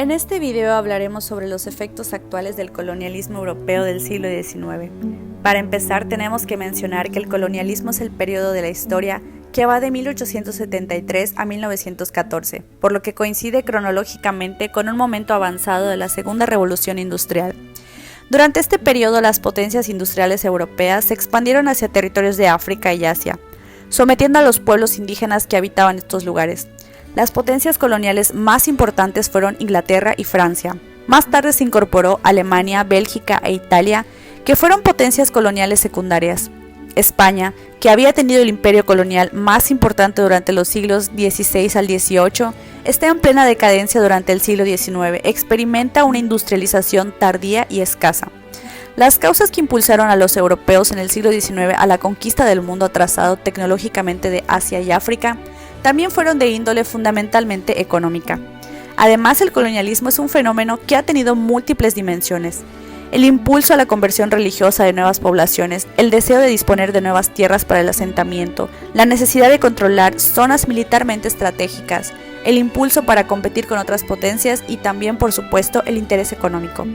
En este video hablaremos sobre los efectos actuales del colonialismo europeo del siglo XIX. Para empezar, tenemos que mencionar que el colonialismo es el periodo de la historia que va de 1873 a 1914, por lo que coincide cronológicamente con un momento avanzado de la Segunda Revolución Industrial. Durante este periodo, las potencias industriales europeas se expandieron hacia territorios de África y Asia, sometiendo a los pueblos indígenas que habitaban estos lugares. Las potencias coloniales más importantes fueron Inglaterra y Francia. Más tarde se incorporó Alemania, Bélgica e Italia, que fueron potencias coloniales secundarias. España, que había tenido el imperio colonial más importante durante los siglos XVI al XVIII, está en plena decadencia durante el siglo XIX, experimenta una industrialización tardía y escasa. Las causas que impulsaron a los europeos en el siglo XIX a la conquista del mundo atrasado tecnológicamente de Asia y África también fueron de índole fundamentalmente económica. Además, el colonialismo es un fenómeno que ha tenido múltiples dimensiones. El impulso a la conversión religiosa de nuevas poblaciones, el deseo de disponer de nuevas tierras para el asentamiento, la necesidad de controlar zonas militarmente estratégicas, el impulso para competir con otras potencias y también, por supuesto, el interés económico.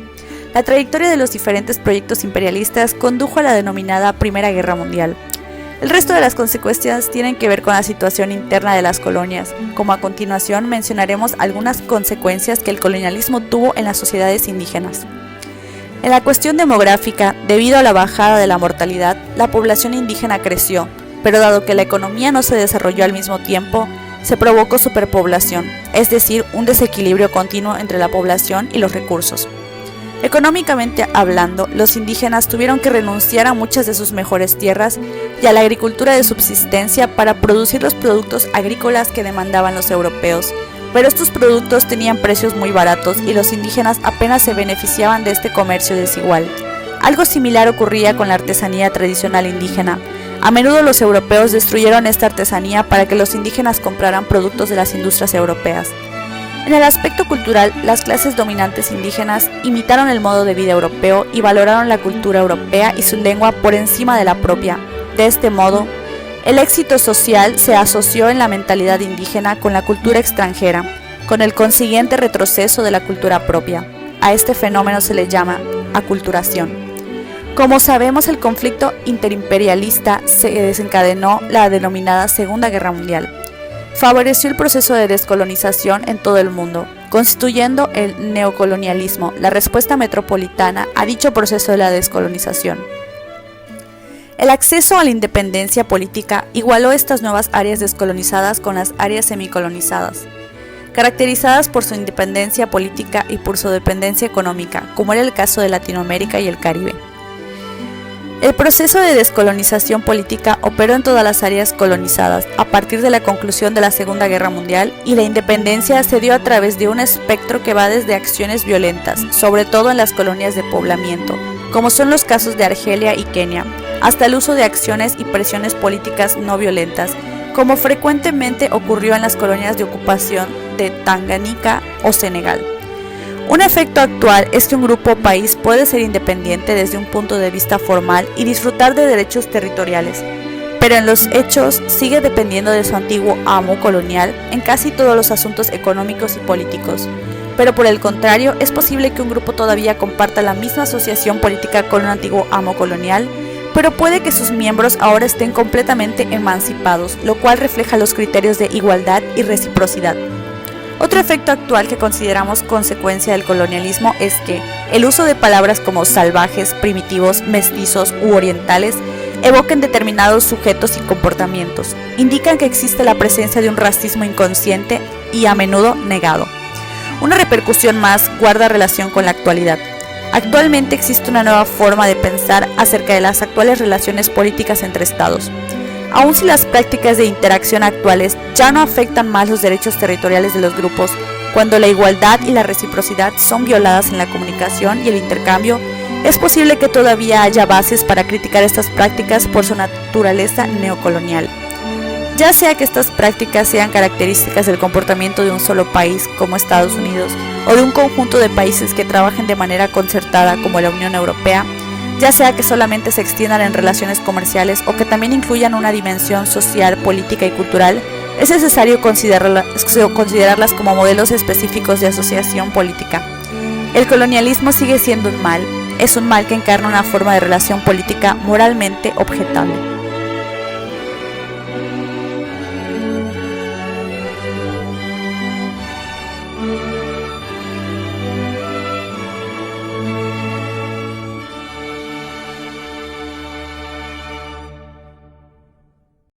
La trayectoria de los diferentes proyectos imperialistas condujo a la denominada Primera Guerra Mundial. El resto de las consecuencias tienen que ver con la situación interna de las colonias, como a continuación mencionaremos algunas consecuencias que el colonialismo tuvo en las sociedades indígenas. En la cuestión demográfica, debido a la bajada de la mortalidad, la población indígena creció, pero dado que la economía no se desarrolló al mismo tiempo, se provocó superpoblación, es decir, un desequilibrio continuo entre la población y los recursos. Económicamente hablando, los indígenas tuvieron que renunciar a muchas de sus mejores tierras y a la agricultura de subsistencia para producir los productos agrícolas que demandaban los europeos, pero estos productos tenían precios muy baratos y los indígenas apenas se beneficiaban de este comercio desigual. Algo similar ocurría con la artesanía tradicional indígena. A menudo los europeos destruyeron esta artesanía para que los indígenas compraran productos de las industrias europeas. En el aspecto cultural, las clases dominantes indígenas imitaron el modo de vida europeo y valoraron la cultura europea y su lengua por encima de la propia. De este modo, el éxito social se asoció en la mentalidad indígena con la cultura extranjera, con el consiguiente retroceso de la cultura propia. A este fenómeno se le llama aculturación. Como sabemos, el conflicto interimperialista se desencadenó la denominada Segunda Guerra Mundial. Favoreció el proceso de descolonización en todo el mundo, constituyendo el neocolonialismo, la respuesta metropolitana a dicho proceso de la descolonización. El acceso a la independencia política igualó estas nuevas áreas descolonizadas con las áreas semicolonizadas, caracterizadas por su independencia política y por su dependencia económica, como era el caso de Latinoamérica y el Caribe. El proceso de descolonización política operó en todas las áreas colonizadas a partir de la conclusión de la Segunda Guerra Mundial y la independencia se dio a través de un espectro que va desde acciones violentas, sobre todo en las colonias de poblamiento, como son los casos de Argelia y Kenia, hasta el uso de acciones y presiones políticas no violentas, como frecuentemente ocurrió en las colonias de ocupación de Tanganica o Senegal. Un efecto actual es que un grupo o país puede ser independiente desde un punto de vista formal y disfrutar de derechos territoriales, pero en los hechos sigue dependiendo de su antiguo amo colonial en casi todos los asuntos económicos y políticos. Pero por el contrario, es posible que un grupo todavía comparta la misma asociación política con un antiguo amo colonial, pero puede que sus miembros ahora estén completamente emancipados, lo cual refleja los criterios de igualdad y reciprocidad. Otro efecto actual que consideramos consecuencia del colonialismo es que el uso de palabras como salvajes, primitivos, mestizos u orientales evocan determinados sujetos y comportamientos, indican que existe la presencia de un racismo inconsciente y a menudo negado. Una repercusión más guarda relación con la actualidad. Actualmente existe una nueva forma de pensar acerca de las actuales relaciones políticas entre estados. Aun si las prácticas de interacción actuales ya no afectan más los derechos territoriales de los grupos, cuando la igualdad y la reciprocidad son violadas en la comunicación y el intercambio, es posible que todavía haya bases para criticar estas prácticas por su naturaleza neocolonial. Ya sea que estas prácticas sean características del comportamiento de un solo país, como Estados Unidos, o de un conjunto de países que trabajen de manera concertada, como la Unión Europea, ya sea que solamente se extiendan en relaciones comerciales o que también incluyan una dimensión social, política y cultural, es necesario considerarlas como modelos específicos de asociación política. El colonialismo sigue siendo un mal, es un mal que encarna una forma de relación política moralmente objetable.